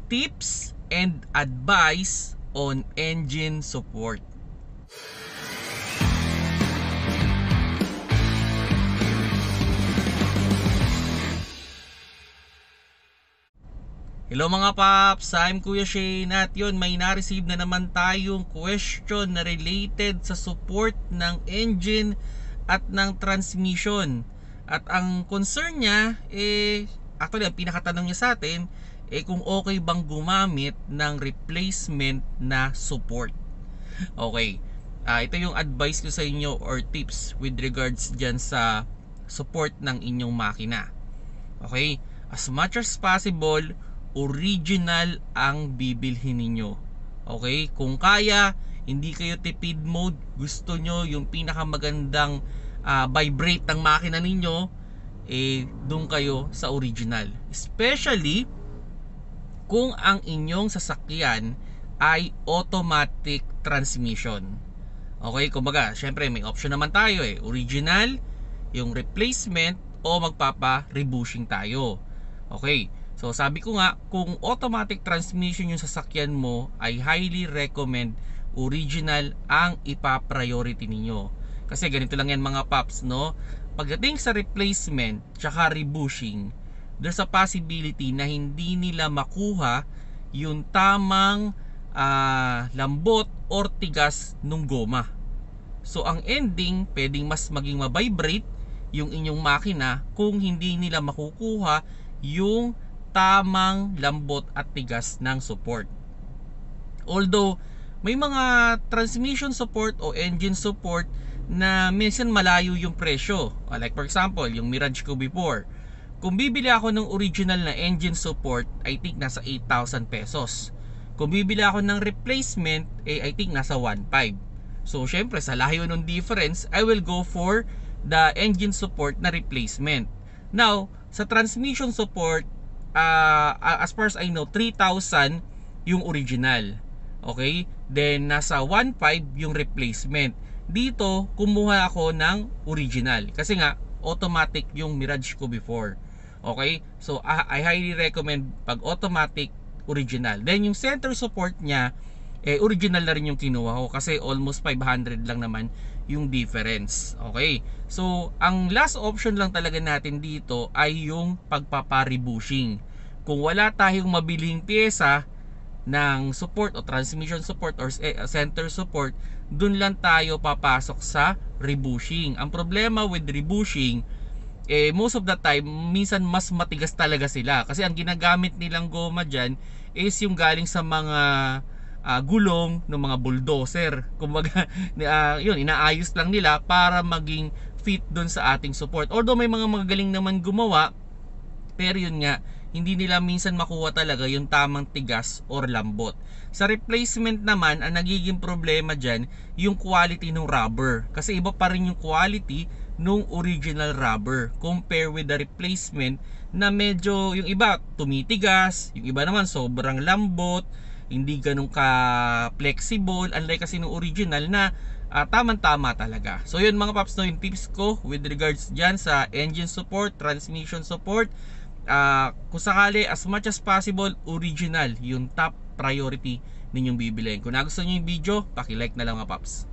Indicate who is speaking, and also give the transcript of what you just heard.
Speaker 1: tips and advice on engine support. Hello mga paps, I'm Kuya Shane at yun, may na-receive na naman tayong question na related sa support ng engine at ng transmission. At ang concern niya, actually ang pinakatanong niya sa atin, kung okay bang gumamit ng replacement na support. Okay, ito yung advice ko sa inyo or tips with regards dyan sa support ng inyong makina. Okay, as much as possible, original ang bibilhin ninyo. Okay? Kung kaya, hindi kayo tipid mode, gusto nyo yung pinakamagandang vibrate ng makina ninyo, doon kayo sa original. Especially kung ang inyong sasakyan ay automatic transmission. Okay? Kumbaga, syempre may option naman tayo original, yung replacement, o magpapa-rebushing tayo. Okay? So sabi ko nga, kung automatic transmission yung sasakyan mo, ay highly recommend original ang ipa-priority ninyo. Kasi ganito lang yan mga paps, no? Pagdating sa replacement tsaka rebushing, there's a possibility na hindi nila makuha yung tamang lambot or tigas ng goma. So ang ending, pwedeng mas maging ma-vibrate yung inyong makina kung hindi nila makukuha yung tamang lambot at tigas ng support. Although may mga transmission support o engine support na minsan malayo yung presyo. Like for example, yung Mirage ko before. Kung bibili ako ng original na engine support, I think nasa 8,000 pesos. Kung bibili ako ng replacement, I think nasa 1.5. So syempre sa layo ng difference, I will go for the engine support na replacement. Now, sa transmission support, as far as I know, 3,000 yung original. Okay? Then nasa 1.5 yung replacement. Dito kumuha ako ng original kasi nga automatic yung Mirage ko before. Okay? So I highly recommend pag automatic, original. Then yung center support niya, original na rin yung kinuha ko kasi almost 500 lang naman yung difference. Okay? So ang last option lang talaga natin dito ay yung pagpapa-rebushing. Kung wala tayong mabiling pyesa ng support o transmission support or center support, dun lang tayo papasok sa rebushing. Ang problema with rebushing, most of the time, minsan mas matigas talaga sila. Kasi ang ginagamit nilang goma dyan is yung galing sa mga gulong ng mga bulldozer. Kumbaga, yun, inaayos lang nila para maging fit dun sa ating support. Although may mga magaling naman gumawa, pero yun nga, hindi nila minsan makuha talaga yung tamang tigas or lambot. Sa replacement naman, ang nagiging problema dyan, yung quality ng rubber. Kasi iba pa rin yung quality nung original rubber compare with the replacement na medyo, yung iba tumitigas, yung iba naman sobrang lambot, hindi ganun ka flexible, unlike kasi nung original na tamang-tama talaga. So yun mga paps, no, yung tips ko with regards dyan sa engine support, transmission support. Kung sakali, as much as possible, original yung top priority ninyong bibiliin. Kung nagustuhan nyo yung video, paki-like na lang mga paps.